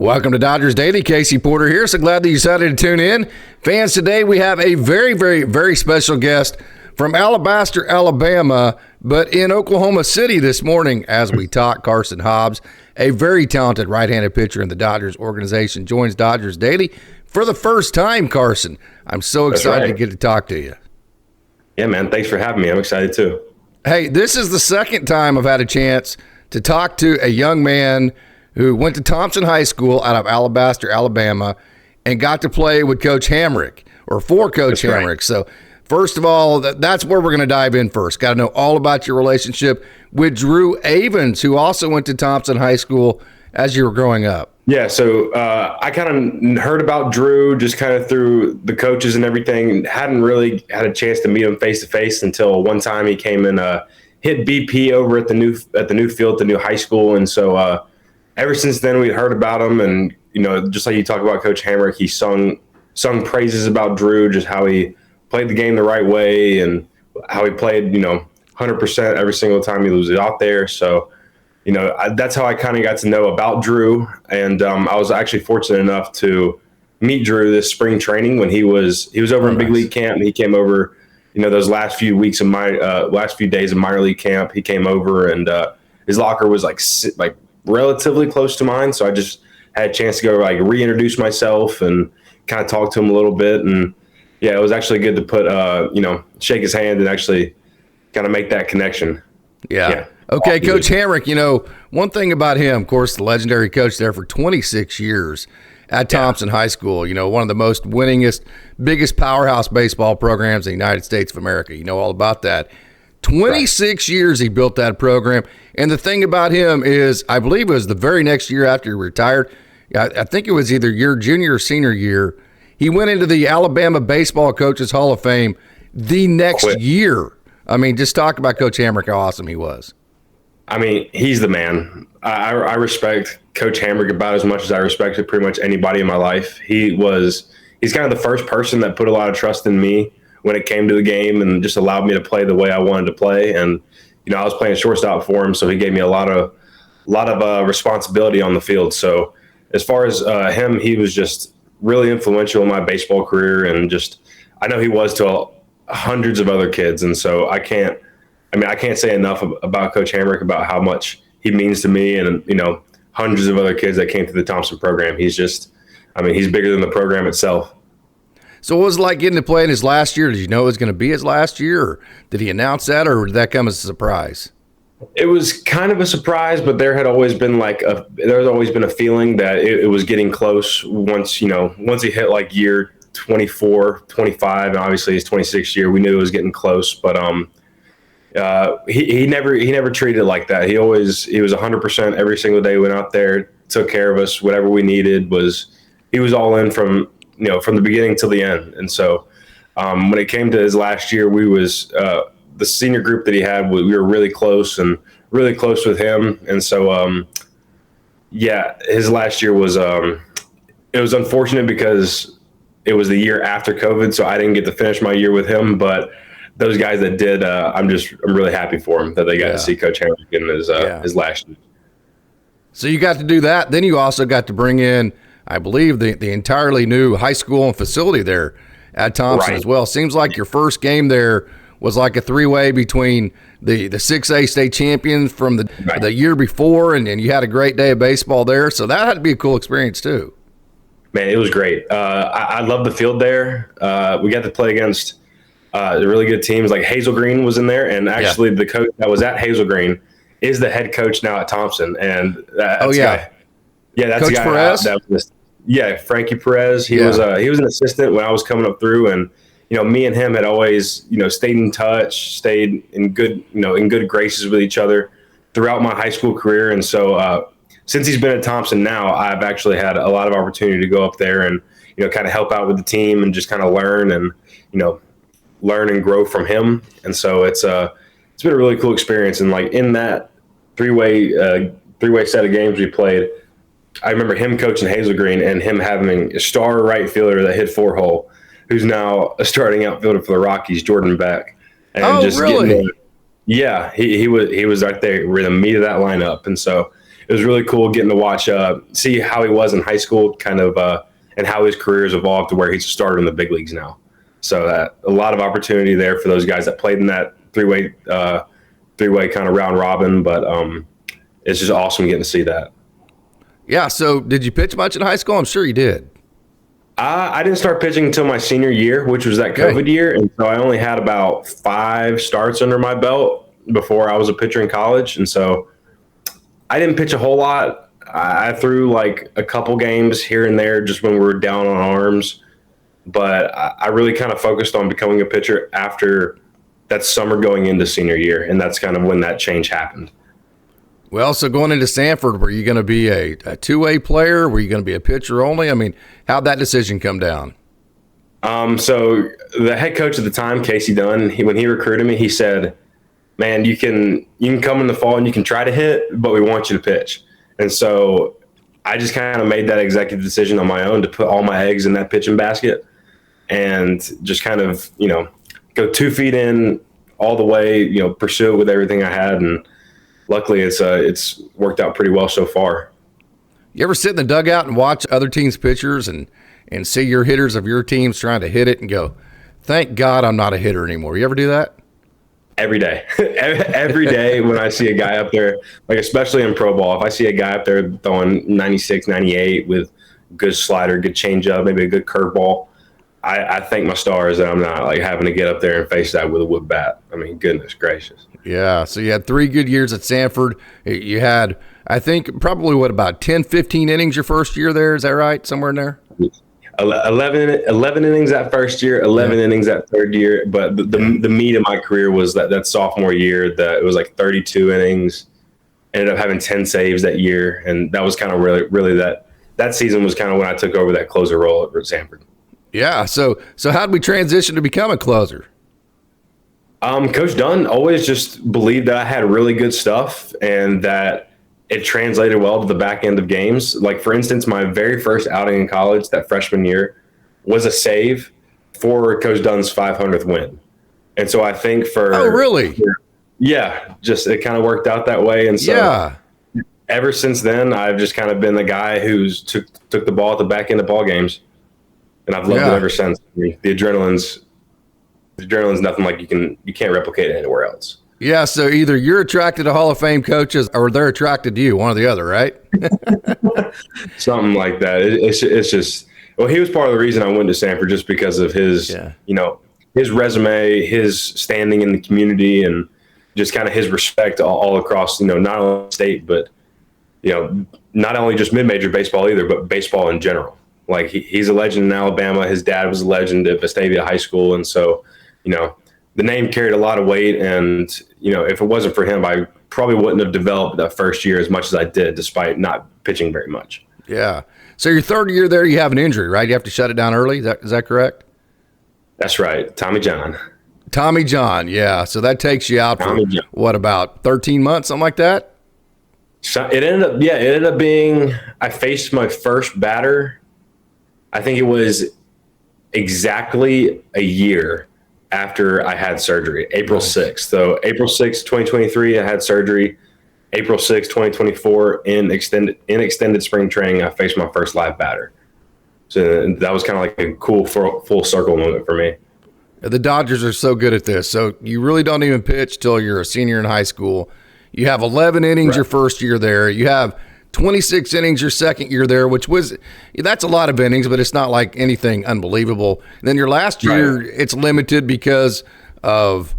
Welcome to Dodgers Daily. Casey Porter here. So glad that you decided to tune in. Fans, today we have a very, very, very special guest from Alabaster, Alabama, but in Oklahoma City this morning as we talk. Carson Hobbs, a very talented right-handed pitcher in the Dodgers organization, joins Dodgers Daily for the first time. Carson, I'm so excited to get to talk to you. Yeah, man. Thanks for having me. I'm excited too. Hey, this is the second time I've had a chance to talk to a young man who went to Thompson High School out of Alabaster, Alabama, and got to play with Coach Hamrick, or for Coach Hamrick. Right. So, first of all, that's where we're going to dive in first. Got to know all about your relationship with Drew Avens, who also went to Thompson High School as you were growing up. Yeah, so I kind of heard about Drew just kind of through the coaches and everything. Hadn't really had a chance to meet him face to face until one time he came and hit BP over at the new field, the new high school, and so ever since then we heard about him. And just like you talk about Coach Hamrick, he sung praises about Drew, just how he played the game the right way and how he played 100% every single time he was out there. So. That's how I kind of got to know about Drew. And I was actually fortunate enough to meet Drew this spring training when he was over in big league camp. And he came over, those last few weeks of last few days of minor league camp, he came over and his locker was like relatively close to mine. So I just had a chance to go reintroduce myself and kind of talk to him a little bit. And yeah, it was actually good to put, shake his hand and actually kind of make that connection. Yeah. Okay, Coach Hamrick, one thing about him, of course, the legendary coach there for 26 years at Thompson High School, one of the most winningest, biggest powerhouse baseball programs in the United States of America. You know all about that. 26 years he built that program. And the thing about him is, I believe it was the very next year after he retired, I think it was either your junior or senior year, he went into the Alabama Baseball Coaches Hall of Fame the next year. I mean, just talk about Coach Hamrick, how awesome he was. I mean, he's the man. I respect Coach Hamrick about as much as I respected pretty much anybody in my life. He's kind of the first person that put a lot of trust in me when it came to the game and just allowed me to play the way I wanted to play. And, I was playing shortstop for him, so he gave me a lot of responsibility on the field. So as far as him, he was just really influential in my baseball career. And just, I know he was to hundreds of other kids. And so I can't say enough about Coach Hamrick, about how much he means to me and, hundreds of other kids that came through the Thompson program. He's just, he's bigger than the program itself. So what was it like getting to play in his last year? Did you know it was going to be his last year? Or did he announce that, or did that come as a surprise? It was kind of a surprise, but there had always been a feeling that it was getting close once he hit year 24, 25, and obviously his 26th year, we knew it was getting close, but, he never treated it like that. He was 100% every single day. Went out there, took care of us. Whatever we needed he was all in from the beginning till the end. And so when it came to his last year, we was the senior group that he had. We were really close with him. And so his last year was it was unfortunate because it was the year after COVID, so I didn't get to finish my year with him, but those guys that did, I'm really happy for them that they got to see Coach Hamrick in his last year. So you got to do that. Then you also got to bring in, I believe, the entirely new high school and facility there at Thompson as well. Seems like your first game there was like a three-way between the 6A state champions from the year before, and you had a great day of baseball there. So that had to be a cool experience too. Man, it was great. I love the field there. We got to play against the really good teams. Like Hazel Green was in there, and actually the coach that was at Hazel Green is the head coach now at Thompson. And that's Coach the guy. Perez? Frankie Perez. He was an assistant when I was coming up through, and me and him had always stayed in touch, stayed in good graces with each other throughout my high school career. And so since he's been at Thompson now, I've actually had a lot of opportunity to go up there and kind of help out with the team and just kind of learn and grow from him. And so it's been a really cool experience. And in that three-way set of games we played, I remember him coaching Hazel Green and him having a star right fielder that hit 4-hole, who's now a starting outfielder for the Rockies, Jordan Beck. And really? He was right there with the meat of that lineup. And so it was really cool getting to watch, see how he was in high school, kind of, and how his career has evolved to where he's a starter in the big leagues now. So a lot of opportunity there for those guys that played in that three-way kind of round robin. But it's just awesome getting to see that. Yeah. So did you pitch much in high school? I'm sure you did. I didn't start pitching until my senior year, which was that COVID year. And so I only had about 5 starts under my belt before I was a pitcher in college. And so I didn't pitch a whole lot. I threw like a couple games here and there just when we were down on arms. But I really kind of focused on becoming a pitcher after that summer going into senior year. And that's kind of when that change happened. Well, so going into Sanford, were you going to be a two-way player? Were you going to be a pitcher only? I mean, how'd that decision come down? So the head coach at the time, Casey Dunn, when he recruited me, he said, man, you can come in the fall and you can try to hit, but we want you to pitch. And so I just kind of made that executive decision on my own to put all my eggs in that pitching basket and just kind of, go 2 feet in all the way, pursue it with everything I had. And luckily it's worked out pretty well so far. You ever sit in the dugout and watch other teams' pitchers and see your hitters of your teams trying to hit it and go, thank God I'm not a hitter anymore? You ever do that? Every day. Every day when I see a guy up there, like especially in pro ball, if I see a guy up there throwing 96, 98 with good slider, good changeup, maybe a good curveball, I thank my stars that I'm not like having to get up there and face that with a wood bat. I mean, goodness gracious. Yeah, so you had 3 good years at Sanford. You had, I think, probably about 10, 15 innings your first year there. Is that right? Somewhere in there? 11 innings that first year, 11 innings that third year. But the meat of my career was that sophomore year. It was like 32 innings. Ended up having 10 saves that year. And that was kind of really that season was kind of when I took over that closer role at Sanford. Yeah, so how did we transition to become a closer? Coach Dunn always just believed that I had really good stuff and that it translated well to the back end of games. Like, for instance, my very first outing in college, that freshman year, was a save for Coach Dunn's 500th win. And so I think Oh, really? Yeah, just it kind of worked out that way. And so ever since then, I've just kind of been the guy who's took the ball at the back end of ball games. And I've loved it ever since. I mean, the adrenaline's nothing like you can't replicate it anywhere else. Yeah, so either you're attracted to Hall of Fame coaches or they're attracted to you, one or the other, right? Something like that. It's just, well, he was part of the reason I went to Sanford just because of his, his resume, his standing in the community, and just kind of his respect all across, not only state, but, not only just mid-major baseball either, but baseball in general. Like he's a legend in Alabama. His dad was a legend at Vestavia High School. And so, the name carried a lot of weight. And, if it wasn't for him, I probably wouldn't have developed that first year as much as I did, despite not pitching very much. Yeah. So your third year there, you have an injury, right? You have to shut it down early. Is that correct? That's right. Tommy John. Yeah. So that takes you out for what, about 13 months, something like that? So it ended up being, I faced my first batter. I think it was exactly a year after I had surgery, April 6th. So April 6th, 2023, I had surgery. April 6th, 2024, in extended spring training, I faced my first live batter. So that was kind of like a cool full circle moment for me. The Dodgers are so good at this. So you really don't even pitch till you're a senior in high school. You have 11 innings your first year there. You have 26 innings your second year there, that's a lot of innings, but it's not like anything unbelievable. And then your last year, it's limited because of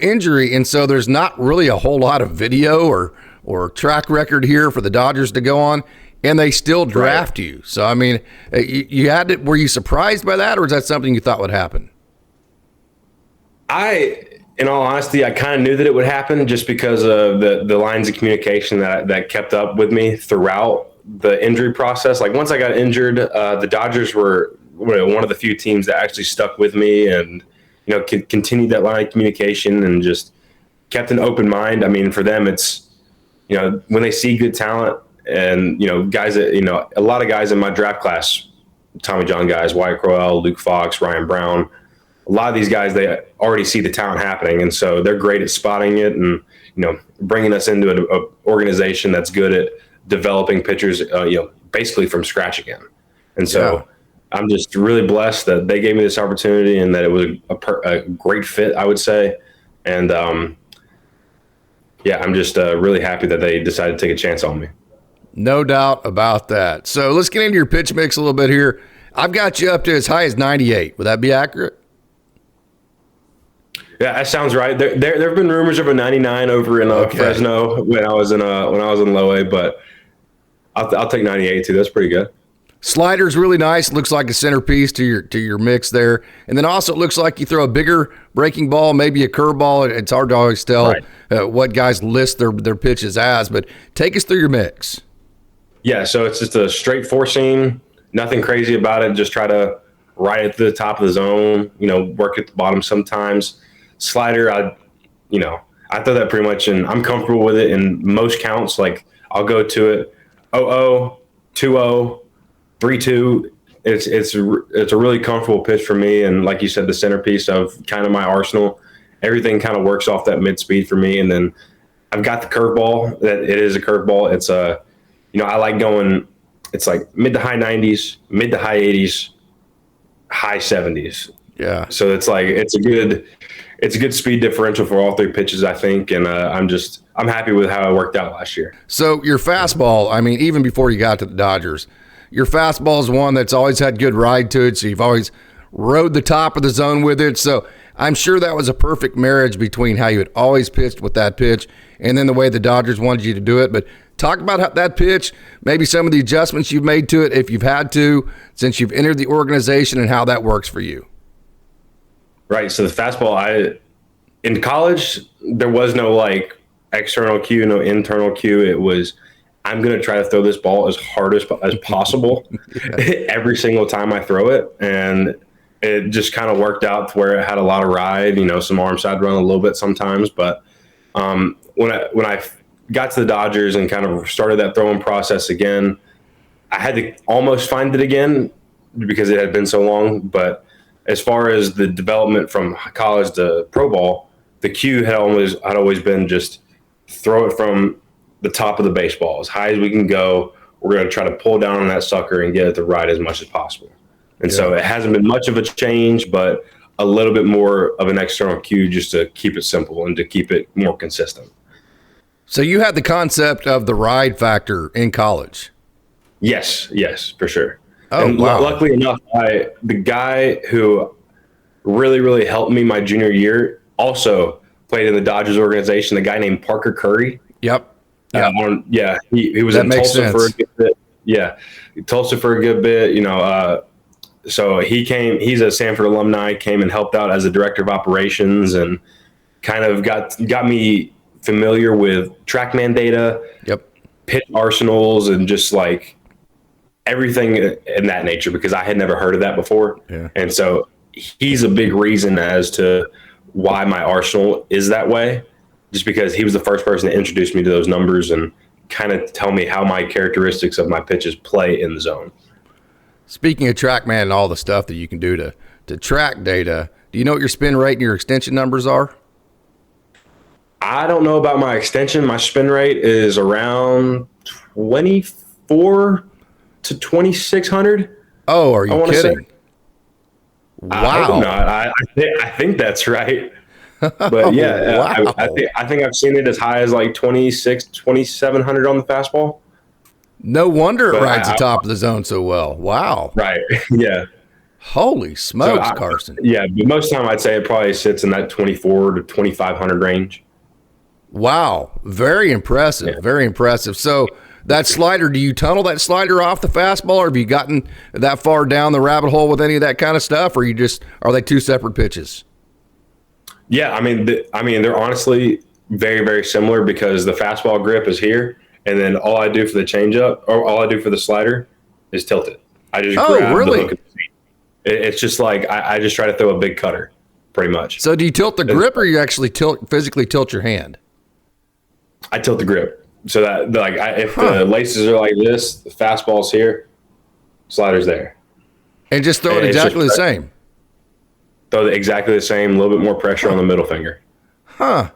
injury, and so there's not really a whole lot of video or track record here for the Dodgers to go on, and they still draft you. So, I mean, were you surprised by that, or is that something you thought would happen? In all honesty, I kind of knew that it would happen just because of the lines of communication that kept up with me throughout the injury process. Like once I got injured, the Dodgers were one of the few teams that actually stuck with me and, continued that line of communication and just kept an open mind. I mean, for them, it's, when they see good talent and, guys that, a lot of guys in my draft class, Tommy John guys, Wyatt Crowell, Luke Fox, Ryan Brown, a lot of these guys, they already see the talent happening. And so they're great at spotting it and, bringing us into an organization that's good developing pitchers, basically from scratch again. And so I'm just really blessed that they gave me this opportunity and that it was a great fit, I would say. And I'm just really happy that they decided to take a chance on me. No doubt about that. So let's get into your pitch mix a little bit here. I've got you up to as high as 98. Would that be accurate? Yeah, that sounds right. There have been rumors of a 99 over in Fresno when I was in low A, but I'll take 98 too. That's pretty good. Slider's really nice. Looks like a centerpiece to your mix there. And then also it looks like you throw a bigger breaking ball, maybe a curveball. It's hard to always tell what guys list their pitches as, but take us through your mix. Yeah, so it's just a straight four seam, nothing crazy about it. Just try to ride it to the top of the zone, work at the bottom sometimes. Slider, I throw that pretty much, and I'm comfortable with it in most counts. Like I'll go to it 0-0, 2-0, 3-2. It's a really comfortable pitch for me, and like you said, the centerpiece of kind of my arsenal. Everything kind of works off that mid speed for me, and then I've got the curveball. That it is a curveball. It's I like going. It's like mid to high 90s, mid to high 80s, high 70s. Yeah. So it's like it's a good speed differential for all three pitches, I think, and I'm happy with how it worked out last year. So your fastball, I mean, even before you got to the Dodgers, your fastball is one that's always had good ride to it, so you've always rode the top of the zone with it. So I'm sure that was a perfect marriage between how you had always pitched with that pitch and then the way the Dodgers wanted you to do it. But talk about that pitch, maybe some of the adjustments you've made to it if you've had to since you've entered the organization and how that works for you. Right. So the fastball, in college, there was no like external cue, no internal cue. It was, I'm going to try to throw this ball as hard as possible every single time I throw it. And it just kind of worked out to where it had a lot of ride, some arm side run a little bit sometimes. But when I got to the Dodgers and kind of started that throwing process again, I had to almost find it again because it had been so long. But as far as the development from college to pro ball, the cue had always been just throw it from the top of the baseball as high as we can go. We're going to try to pull down on that sucker and get it to ride as much as possible. And so it hasn't been much of a change, but a little bit more of an external cue just to keep it simple and to keep it more consistent. So you had the concept of the ride factor in college. Yes, for sure. Oh, and wow. Luckily enough, the guy who really, really helped me my junior year also played in the Dodgers organization, a guy named Parker Curry. Yep. He was in Tulsa for a good bit. Yeah, Tulsa for a good bit, so he's a Sanford alumni, came and helped out as a director of operations and kind of got me familiar with TrackMan data, pitch arsenals, and just like everything in that nature because I had never heard of that before. Yeah. And so he's a big reason as to why my arsenal is that way, just because he was the first person to introduce me to those numbers and kind of tell me how my characteristics of my pitches play in the zone. Speaking of TrackMan and all the stuff that you can do to track data, do you know what your spin rate and your extension numbers are? I don't know about my extension. My spin rate is around 24 to 2,600. Oh, are you kidding? Wow. I hope not. I think that's right. But yeah, wow. I think I've seen it as high as like 2,700 on the fastball. No wonder it rides the top of the zone so well. Wow. Right. Yeah. Holy smokes, Carson. Yeah, but most of the time I'd say it probably sits in that 24 to 2,500 range. Wow. Very impressive. Yeah. Very impressive. So that slider, do you tunnel that slider off the fastball, or have you gotten that far down the rabbit hole with any of that kind of stuff, or are they two separate pitches? Yeah, I mean, they're honestly very, very similar because the fastball grip is here, and then all I do for the changeup, or all I do for the slider, is tilt it. I just grab the hook. It's just like I just try to throw a big cutter, pretty much. So do you tilt the grip, or you actually physically tilt your hand? I tilt the grip. So that if the laces are like this, the fastball's here, slider's there. And just throw it exactly the same. Throw it exactly the same, a little bit more pressure on the middle finger. Huh.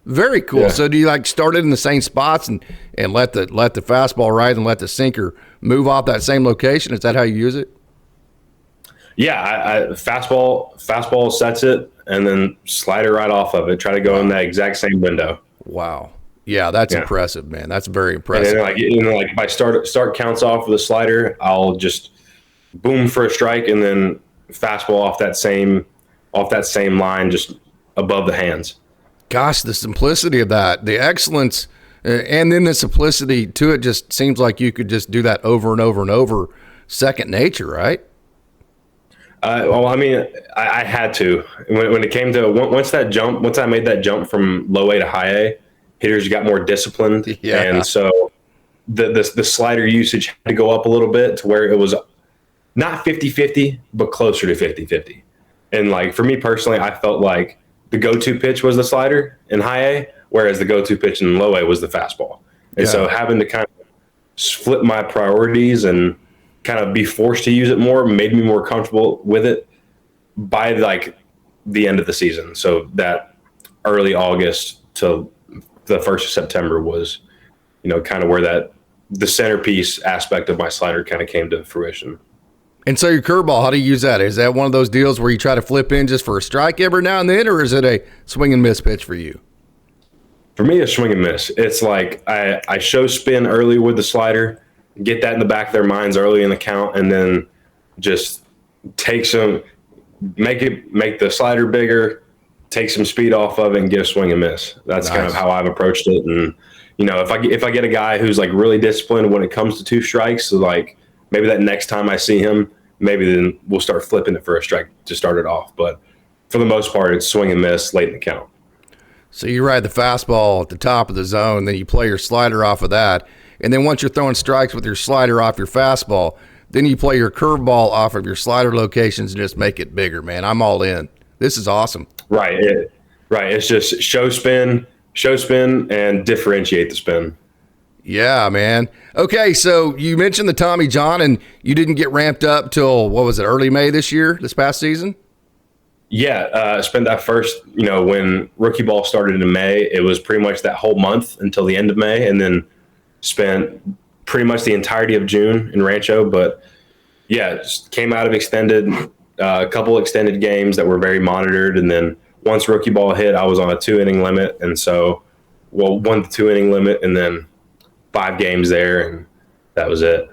Very cool. Yeah. So do you like start it in the same spots and let the fastball ride and let the sinker move off that same location? Is that how you use it? Yeah, I fastball sets it, and then slider right off of it. Try to go in that exact same window. Wow. Yeah, that's impressive, man. That's very And impressive. then if I start counts off with a slider, I'll just boom for a strike, and then fastball off that same line, just above the hands. Gosh, the simplicity of that, the excellence, and then the simplicity to it just seems like you could just do that over and over and over. Second nature, right? Well, I mean, I had to. When it came to once I made that jump from low A to high A, hitters got more disciplined, and so the slider usage had to go up a little bit to where it was not 50-50, but closer to 50-50. And like for me personally, I felt like the go-to pitch was the slider in high A, whereas the go-to pitch in low A was the fastball. And so having to kind of flip my priorities and kind of be forced to use it more made me more comfortable with it by like the end of the season. So that early August to the 1st of September was, kind of where the centerpiece aspect of my slider kind of came to fruition. And so your curveball, how do you use that? Is that one of those deals where you try to flip in just for a strike every now and then, or is it a swing and miss pitch for you? For me, it's swing and miss. It's like I show spin early with the slider, get that in the back of their minds early in the count, and then just make the slider bigger, take some speed off of it, and get a swing and miss. That's kind of how I've approached it. And if I get a guy who's like really disciplined when it comes to 2 strikes, so like maybe that next time I see him, maybe then we'll start flipping it for a strike to start it off. But for the most part, it's swing and miss late in the count. So you ride the fastball at the top of the zone, then you play your slider off of that. And then once you're throwing strikes with your slider off your fastball, then you play your curveball off of your slider locations and just make it bigger, man. I'm all in. This is awesome. Right. It's just show spin, and differentiate the spin. Yeah, man. Okay, so you mentioned the Tommy John, and you didn't get ramped up till, what was it, early May this past season? Yeah, spent that first, when rookie ball started in May, it was pretty much that whole month until the end of May, and then spent pretty much the entirety of June in Rancho. But yeah, just came out of a couple extended games that were very monitored, and then once rookie ball hit, I was on a 2-inning limit, and so won the 2-inning limit, and then 5 games there, and that was it.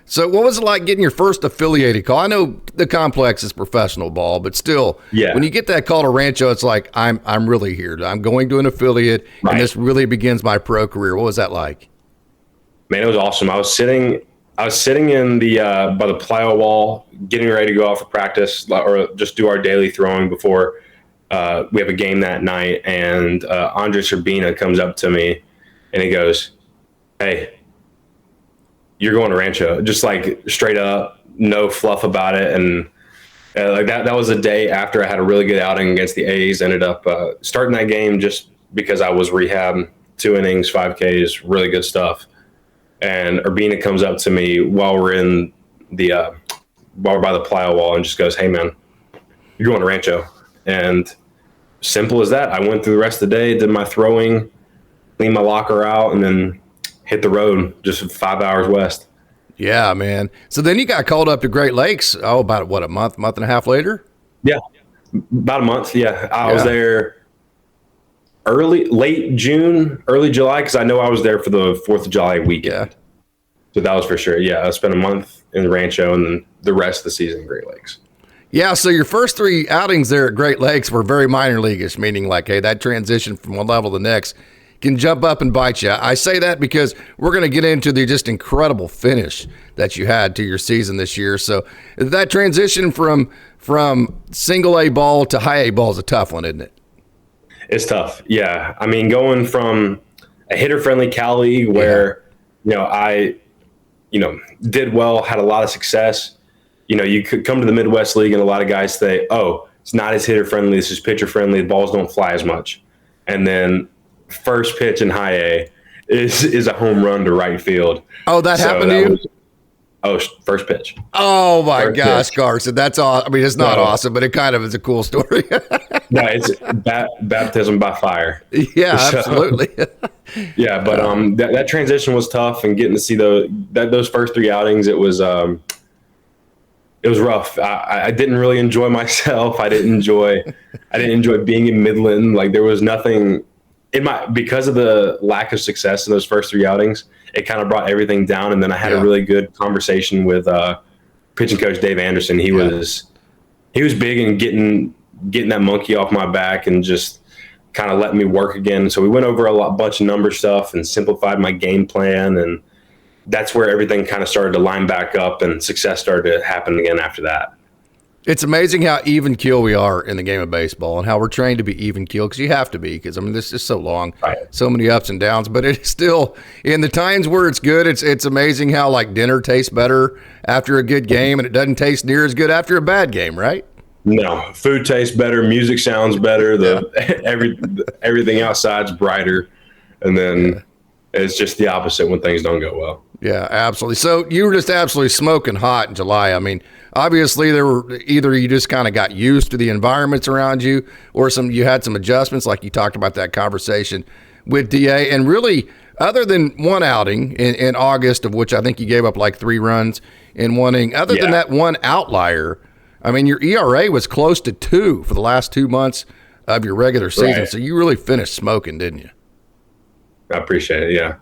So what was it like getting your first affiliated call? I know the complex is professional ball, but still, when you get that call to Rancho, it's like, I'm really here. I'm going to an affiliate, and this really begins my pro career. What was that like? Man, it was awesome. I was sitting in the by the plyo wall, getting ready to go out for practice or just do our daily throwing before we have a game that night. And Andres Urbina comes up to me, and he goes, "Hey, you're going to Rancho," just like straight up, no fluff about it. And like that was a day after I had a really good outing against the A's. Ended up starting that game just because I was rehabbing, 2 innings, 5 Ks, really good stuff. And Urbina comes up to me while we're by the plyo wall and just goes, "Hey man, you're going to Rancho." And simple as that. I went through the rest of the day, did my throwing, cleaned my locker out, and then hit the road just 5 hours west. Yeah, man. So then you got called up to Great Lakes. Oh, about what, a month and a half later? Yeah, about a month. Yeah, I was there late June, early July, because I know I was there for the 4th of July weekend. Yeah. So that was for sure. Yeah, I spent a month in Rancho and then the rest of the season in Great Lakes. Yeah, so your first 3 outings there at Great Lakes were very minor leaguish, meaning like, hey, that transition from one level to the next can jump up and bite you. I say that because we're going to get into the just incredible finish that you had to your season this year. So that transition from single A ball to high A ball is a tough one, isn't it? It's tough. Yeah. I mean, going from a hitter-friendly Cal League where, I, did well, had a lot of success. You could come to the Midwest League and a lot of guys say, "Oh, it's not as hitter-friendly. This is pitcher-friendly. The balls don't fly as much." And then first pitch in high A is a home run to right field. Oh, that happened to you? Oh, first pitch. Oh my First gosh, pitch. Carson, that's all. I mean, it's not awesome, but it kind of is a cool story. No, it's baptism by fire. Yeah, So, absolutely. yeah, but that transition was tough, and getting to see those first 3 outings, it was rough. I didn't really enjoy myself. I didn't enjoy being in Midland. Like, there was nothing because of the lack of success in those first 3 outings. It kind of brought everything down. And then I had a really good conversation with pitching coach Dave Anderson. He was big in getting that monkey off my back and just kind of letting me work again. So we went over a bunch of number stuff and simplified my game plan, and that's where everything kind of started to line back up and success started to happen again after that. It's amazing how even keel we are in the game of baseball and how we're trained to be even keel, because you have to be, because I mean, this is so long, so many ups and downs, but it's still in the times where it's good. It's amazing how like dinner tastes better after a good game and it doesn't taste near as good after a bad game, right? No, food tastes better, music sounds better, everything outside's brighter, and then it's just the opposite when things don't go well. Yeah, absolutely. So you were just absolutely smoking hot in July. I mean, obviously there were either you just kind of got used to the environments around you, or you had some adjustments, like you talked about that conversation with DA. And really, other than one outing in August, of which I think you gave up like 3 runs in one inning, other than that one outlier, I mean, your ERA was close to 2 for the last 2 months of your regular season. Right. So you really finished smoking, didn't you? I appreciate it. Yeah.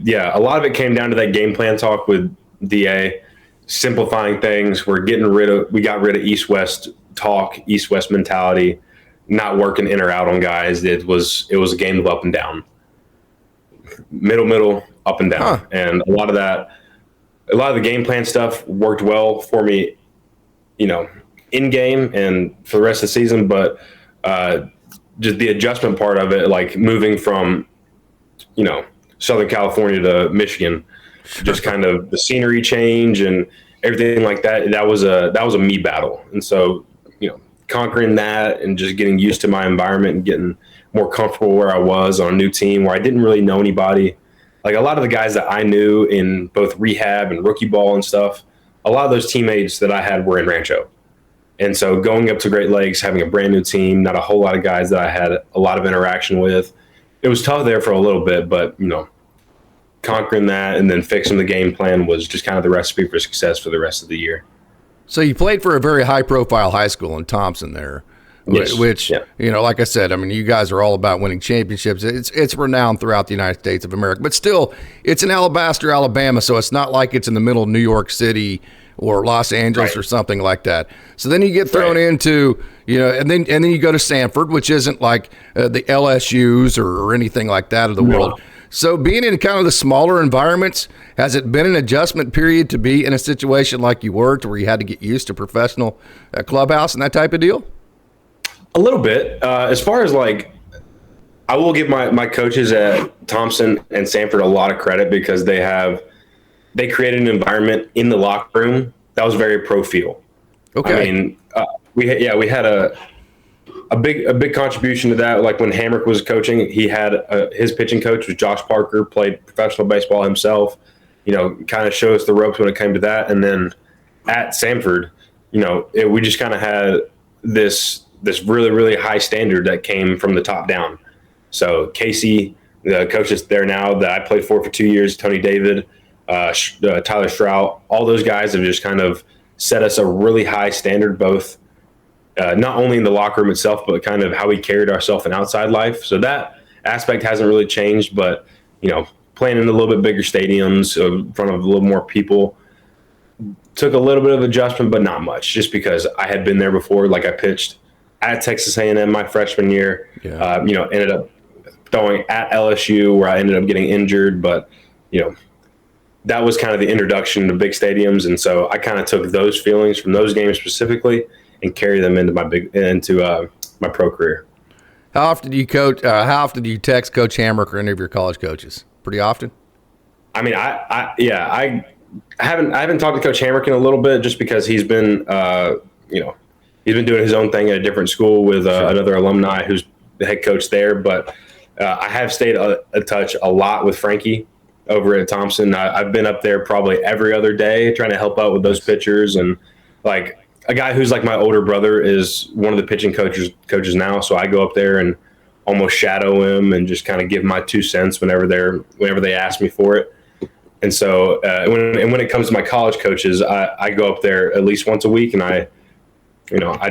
Yeah. A lot of it came down to that game plan talk with DA, simplifying things. We got rid of East-West talk, East-West mentality, not working in or out on guys. It was a game of up and down, middle, up and down. And a lot of the game plan stuff worked well for me, in game and for the rest of the season. But, just the adjustment part of it, like moving from, Southern California to Michigan, just kind of the scenery change and everything like that. That was a me battle. And so, conquering that and just getting used to my environment and getting more comfortable where I was on a new team where I didn't really know anybody. Like, a lot of the guys that I knew in both rehab and rookie ball and stuff, a lot of those teammates that I had were in Rancho. And so going up to Great Lakes, having a brand new team, not a whole lot of guys that I had a lot of interaction with, it was tough there for a little bit, but, conquering that and then fixing the game plan was just kind of the recipe for success for the rest of the year. So you played for a very high-profile high school in Thompson there, which, like I said, I mean, you guys are all about winning championships. It's renowned throughout the United States of America, but still, it's in Alabaster, Alabama, so it's not like it's in the middle of New York City or Los Angeles or something like that. So then you get thrown into, and then you go to Sanford, which isn't like the LSUs or anything like that of the world. So being in kind of the smaller environments, has it been an adjustment period to be in a situation like you were, to where you had to get used to professional clubhouse and that type of deal? A little bit. As far as I will give my coaches at Thompson and Sanford a lot of credit, because they created an environment in the locker room that was very pro feel. Okay. I mean, we had a big contribution to that. Like when Hamrick was coaching, he had his pitching coach was Josh Parker, played professional baseball himself, kind of showed us the ropes when it came to that. And then at Sanford, we just kind of had this really, really high standard that came from the top down. So Casey, the coach that's there now that I played for 2 years, Tony David, Tyler Strout, all those guys have just kind of set us a really high standard, both not only in the locker room itself, but kind of how we carried ourselves in outside life. So that aspect hasn't really changed, but, playing in a little bit bigger stadiums in front of a little more people took a little bit of adjustment, but not much, just because I had been there before. Like, I pitched at Texas A&M my freshman year, ended up throwing at LSU where I ended up getting injured, but, that was kind of the introduction to big stadiums. And so I kind of took those feelings from those games specifically and carry them into my pro career. How often do you coach? How often do you text Coach Hamrick or any of your college coaches? Pretty often. I mean, I haven't talked to Coach Hamrick in a little bit, just because he's been he's been doing his own thing at a different school with another alumni who's the head coach there. But I have stayed in touch a lot with Frankie. over at Thompson. I've been up there probably every other day trying to help out with those pitchers. And like a guy who's like my older brother is one of the pitching coaches now. So I go up there and almost shadow him and just kind of give my 2 cents whenever they ask me for it. And so when it comes to my college coaches, I go up there at least once a week, and I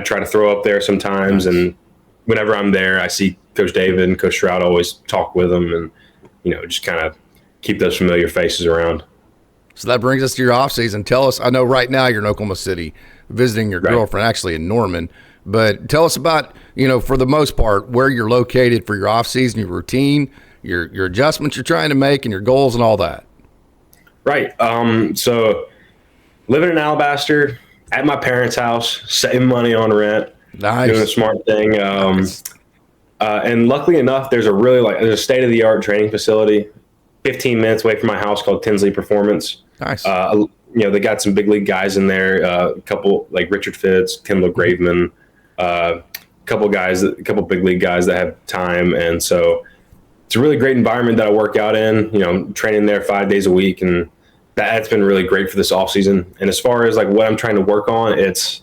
try to throw up there sometimes. And whenever I'm there, I see Coach David and Coach Stroud, always talk with them, and just kind of keep those familiar faces around. So that brings us to your off season. Tell us, I know right now you're in Oklahoma City visiting your girlfriend, actually in Norman, but tell us about, for the most part, where you're located for your off season, your routine, your adjustments you're trying to make, and your goals and all that. Right. So living in Alabaster at my parents' house, saving money on rent, nice. Doing a smart thing. Nice. And luckily enough, there's a state-of-the-art training facility 15 minutes away from my house called Tinsley Performance. Nice. They got some big league guys in there, a couple like Richard Fitz, Kendall Graveman, a couple big league guys that have time. And so it's a really great environment that I work out in, training there 5 days a week. And that's been really great for this off season. And as far as like what I'm trying to work on, it's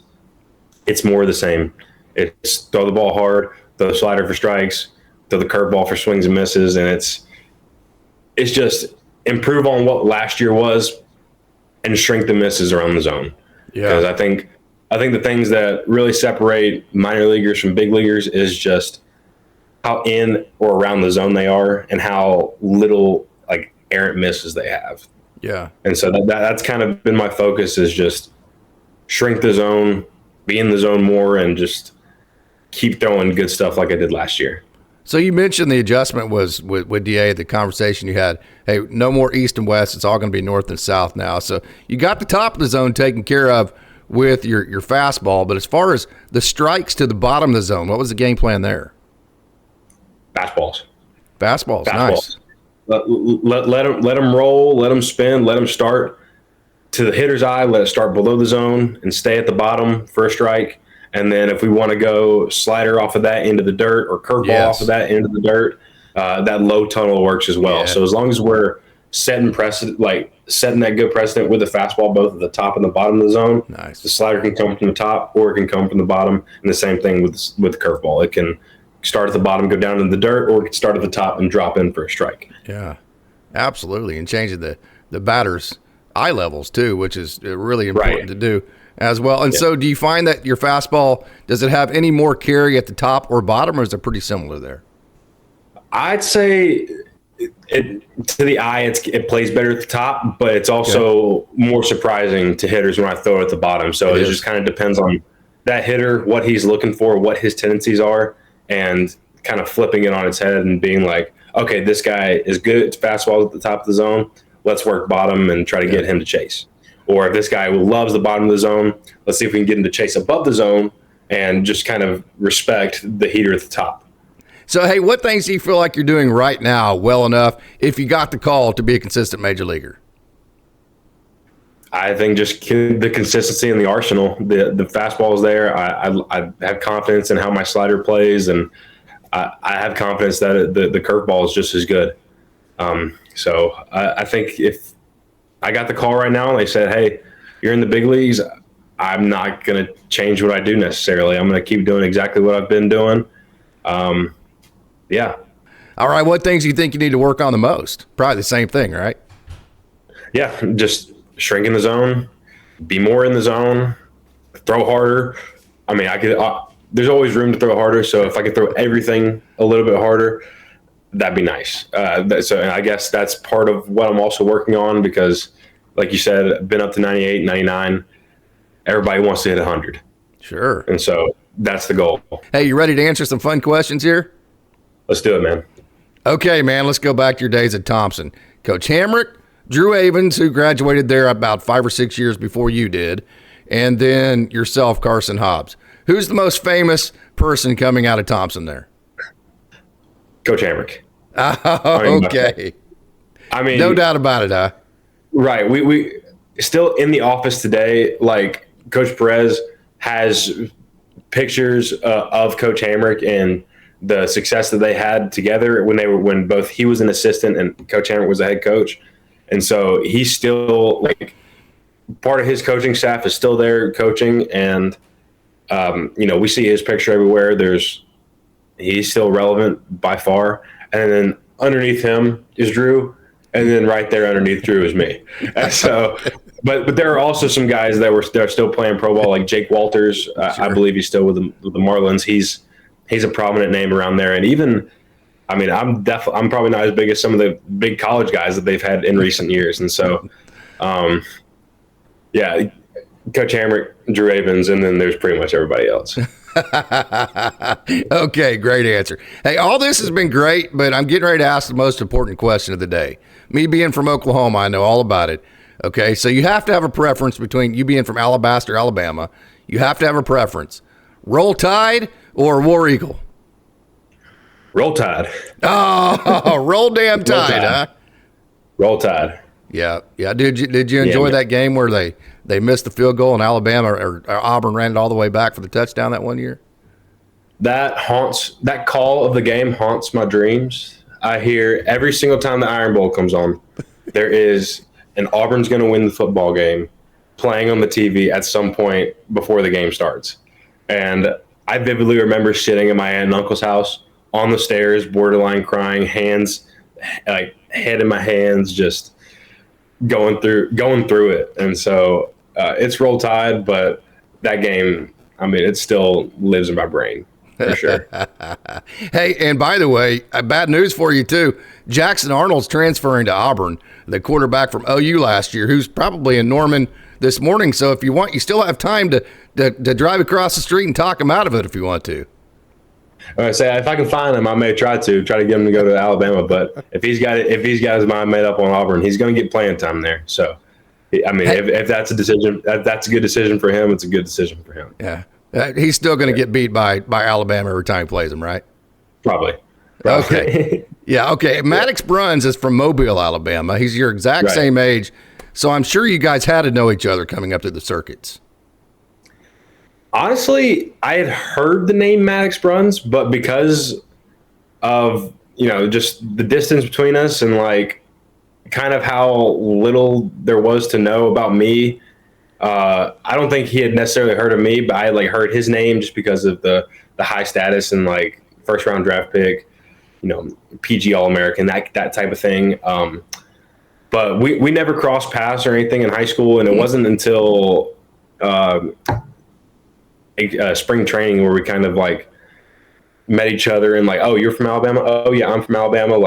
more of the same. It's throw the ball hard, throw the slider for strikes, throw the curveball for swings and misses. And it's just improve on what last year was and shrink the misses around the zone. Yeah. Because I think the things that really separate minor leaguers from big leaguers is just how in or around the zone they are and how little like errant misses they have. Yeah. And so that's kind of been my focus, is just shrink the zone, be in the zone more, and just keep throwing good stuff like I did last year. So you mentioned the adjustment was with DA, the conversation you had, hey, no more east and west. It's all going to be north and south now. So you got the top of the zone taken care of with your fastball. But as far as the strikes to the bottom of the zone, what was the game plan there? Fastballs. Nice. Let them roll, let them spin, let them start to the hitter's eye, let it start below the zone and stay at the bottom for a strike. And then if we want to go slider off of that into the dirt or curveball off of that into the dirt, that low tunnel works as well. Yeah. So as long as we're setting that good precedent with the fastball, both at the top and the bottom of the zone, nice. The slider can come from the top or it can come from the bottom. And the same thing with the curveball. It can start at the bottom, go down in the dirt, or it can start at the top and drop in for a strike. Yeah, absolutely. And changing the batter's eye levels too, which is really important to do as well. And so do you find that your fastball, does it have any more carry at the top or bottom, or is it pretty similar there? I'd say to the eye, it plays better at the top, but it's also more surprising to hitters when I throw it at the bottom. So it just kind of depends on that hitter, what he's looking for, what his tendencies are, and kind of flipping it on its head and being like, okay, this guy is good at fastballs at the top of the zone. Let's work bottom and try to get him to chase. Or if this guy loves the bottom of the zone, let's see if we can get him to chase above the zone and just kind of respect the heater at the top. So, hey, what things do you feel like you're doing right now well enough if you got the call to be a consistent major leaguer? I think just the consistency in the arsenal. The fastball is there. I have confidence in how my slider plays, and I have confidence that the curveball is just as good. So I think if I got the call right now and they said, hey, you're in the big leagues, I'm not going to change what I do necessarily. I'm going to keep doing exactly what I've been doing. Yeah. All right. What things do you think you need to work on the most? Probably the same thing, right? Yeah. Just shrink in the zone, be more in the zone, throw harder. I mean, there's always room to throw harder. So if I could throw everything a little bit harder, that'd be nice. So I guess that's part of what I'm also working on, because like you said, I've been up to 98, 99. Everybody wants to hit 100. Sure. And so that's the goal. Hey, you ready to answer some fun questions here? Let's do it, man. Okay, man, let's go back to your days at Thompson. Coach Hamrick, Drew Avens, who graduated there about 5 or 6 years before you did, and then yourself, Carson Hobbs. Who's the most famous person coming out of Thompson there? Coach Hamrick. Oh, okay. I mean, no doubt about it, huh? Right. We still in the office today, like Coach Perez has pictures of Coach Hamrick and the success that they had together when both he was an assistant and Coach Hamrick was a head coach. And so he's still like part of his coaching staff is still there coaching. And, we see his picture everywhere. He's still relevant by far. And then underneath him is Drew. And then right there underneath Drew is me. And so, but there are also some guys that are still playing pro ball, like Jake Walters. Sure. I believe he's still with the Marlins. He's a prominent name around there. And even, I'm probably not as big as some of the big college guys that they've had in recent years. And so, Coach Hamrick, Drew Avens, and then there's pretty much everybody else. Okay, great answer. Hey, all this has been great, but I'm getting ready to ask the most important question of the day. Me being from Oklahoma, I know all about it. Okay, so you have to have a preference between you being from Alabaster, Alabama. You have to have a preference. Roll Tide or War Eagle? Roll Tide. Oh, roll damn Tide, huh? Roll Tide. Yeah. Did you enjoy that game where they missed the field goal and Alabama or Auburn ran it all the way back for the touchdown that one year? That call of the game haunts my dreams. I hear every single time the Iron Bowl comes on, there is an Auburn's going to win the football game playing on the TV at some point before the game starts. And I vividly remember sitting at my aunt and uncle's house on the stairs, borderline crying, head in my hands, just going through it. And so it's Roll Tide, but that game, it still lives in my brain for sure. Hey, and by the way, bad news for you too. Jackson Arnold's transferring to Auburn, the quarterback from OU last year, who's probably in Norman this morning. So if you want, you still have time to drive across the street and talk him out of it if you want to. I say if I can find him, I may try to get him to go to Alabama. But if he's got his mind made up on Auburn, he's going to get playing time there. So, if that's a decision, that's a good decision for him. It's a good decision for him. Yeah, he's still going to get beat by Alabama every time he plays them, right? Probably. Okay. Yeah. Okay. Maddox Bruns is from Mobile, Alabama. He's your exact same age, so I'm sure you guys had to know each other coming up to the circuits. Honestly, I had heard the name Maddox Bruns, but because of, just the distance between us and kind of how little there was to know about me, I don't think he had necessarily heard of me, but I had heard his name just because of the high status and first round draft pick, PG All-American, that type of thing. But we never crossed paths or anything in high school, and it wasn't until spring training where we kind of met each other and oh, you're from Alabama? Oh yeah, I'm from Alabama.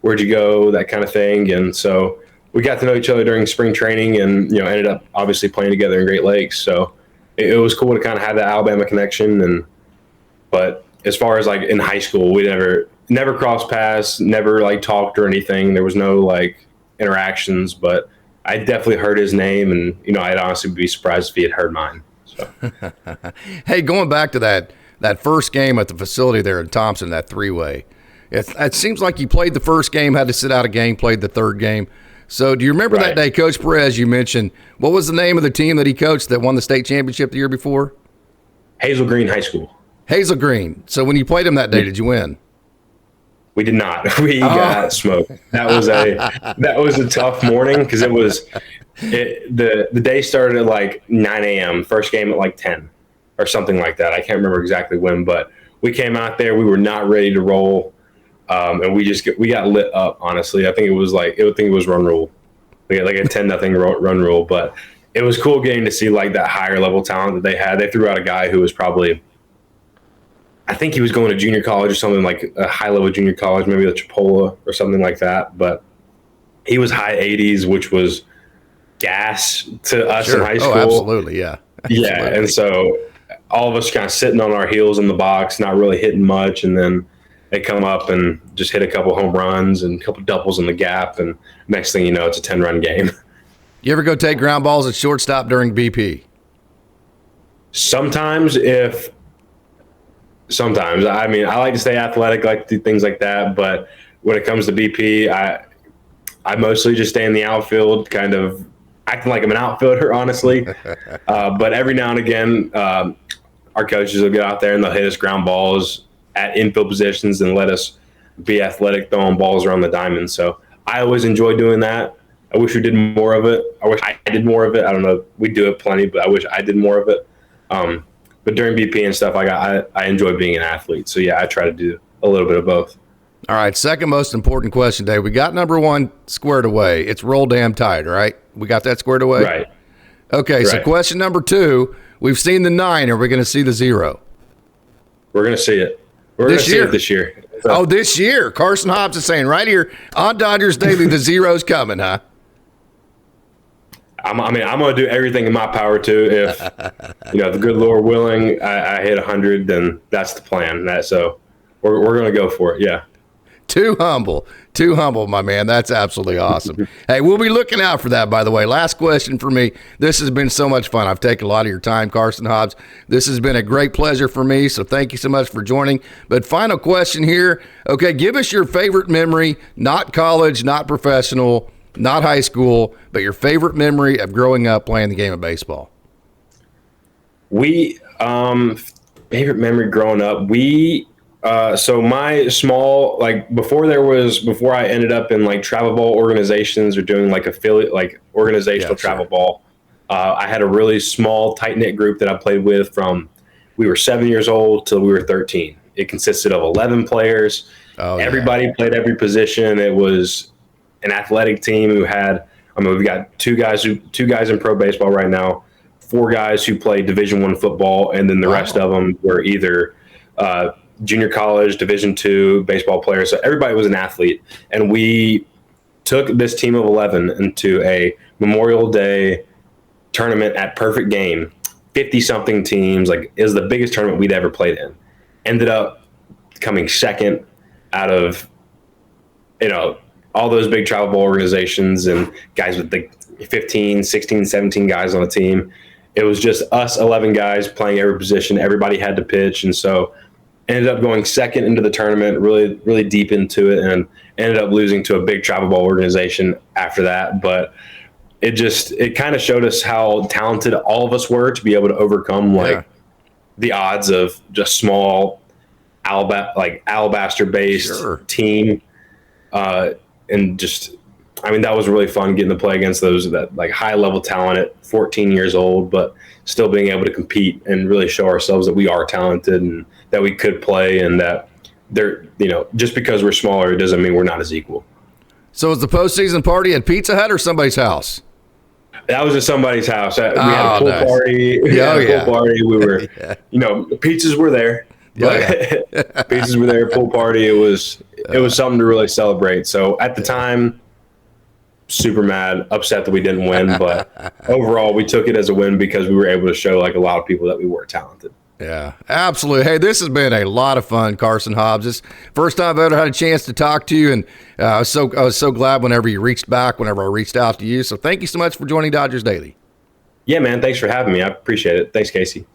Where'd you go? That kind of thing. And so we got to know each other during spring training and, ended up obviously playing together in Great Lakes. So it was cool to kind of have that Alabama connection. But as far as in high school, we never crossed paths, never talked or anything. There was no interactions, but I definitely heard his name and, I'd honestly be surprised if he had heard mine. So. Hey, going back to that first game at the facility there in Thompson, that three-way, it seems like you played the first game, had to sit out a game, played the third game. So do you remember that day, Coach Perez, you mentioned, what was the name of the team that he coached that won the state championship the year before? Hazel Green High School. Hazel Green. So when you played him that day, did you win? We did not. We got smoked. That was a tough morning because the day started at 9 a.m. First game at 10 or something like that. I can't remember exactly when, but we came out there. We were not ready to roll, and we got lit up. Honestly, I think it was run rule. We had a 10-0 run rule, but it was cool getting to see that higher level talent that they had. They threw out a guy who was probably, I think he was going to junior college or something, a high level junior college, maybe the Chipola or something like that. But he was high 80s, which was gas to us in high school. Oh, absolutely, yeah. Absolutely. Yeah, and so all of us kind of sitting on our heels in the box, not really hitting much, and then they come up and just hit a couple home runs and a couple doubles in the gap, and next thing you know, it's a 10-run game. You ever go take ground balls at shortstop during BP? Sometimes. I like to stay athletic, like to do things like that, but when it comes to BP, I mostly just stay in the outfield, kind of acting like I'm an outfielder, honestly. But every now and again, our coaches will get out there and they'll hit us ground balls at infield positions and let us be athletic, throwing balls around the diamond. So I always enjoy doing that. I wish we did more of it. I wish I did more of it. I don't know. We do it plenty, but I wish I did more of it. But during BP and stuff, I enjoy being an athlete. So, yeah, I try to do a little bit of both. All right, second most important question, Dave. We got number one squared away. It's roll damn tight, right? We got that squared away? Right. Okay, so question number two, we've seen the 9. Are we going to see the 0? We're going to see it. We're going to see it this year. So, oh, this year. Carson Hobbs is saying right here on Dodgers Daily, the 0's coming, huh? I'm going to do everything in my power to. If, the good Lord willing, I hit 100, then that's the plan. So we're going to go for it, yeah. Too humble, my man. That's absolutely awesome. Hey, we'll be looking out for that, by the way. Last question for me. This has been so much fun. I've taken a lot of your time, Carson Hobbs. This has been a great pleasure for me, so thank you so much for joining. But final question here. Okay, give us your favorite memory, not college, not professional, not high school, but your favorite memory of growing up playing the game of baseball. Favorite memory growing up, so my small, before I ended up in like travel ball organizations or doing like affiliate, like organizational travel ball, I had a really small, tight knit group that I played with from we were 7 years old till we were 13. It consisted of 11 players. Everybody played every position. It was an athletic team who had, we've got two guys in pro baseball right now, 4 guys who play Division I football, and then the rest of them were either, junior college, Division II baseball players. So everybody was an athlete. And we took this team of 11 into a Memorial Day tournament at Perfect Game, 50-something teams. Like, it was the biggest tournament we'd ever played in. Ended up coming second out of, all those big travel ball organizations and guys with the 15, 16, 17 guys on the team. It was just us 11 guys playing every position. Everybody had to pitch. And so ended up going second into the tournament, really, really deep into it, and ended up losing to a big travel ball organization after that. But it kind of showed us how talented all of us were to be able to overcome the odds of just small alabaster-based team. And just, that was really fun getting to play against that high-level talent at 14 years old, but still being able to compete and really show ourselves that we are talented and that we could play, and that just because we're smaller, it doesn't mean we're not as equal. So was the postseason party at Pizza Hut or somebody's house? That was at somebody's house. We had a pool party. Pool party. We were, pizzas were there. Pizzas were there. Pool party. It was something to really celebrate. So at the time, super mad, upset that we didn't win, but overall we took it as a win because we were able to show a lot of people that we were talented. Yeah, absolutely. Hey, this has been a lot of fun, Carson Hobbs. It's first time I've ever had a chance to talk to you, and I was so glad whenever you reached back, whenever I reached out to you. So thank you so much for joining Dodgers Daily. Yeah, man. Thanks for having me. I appreciate it. Thanks, Casey.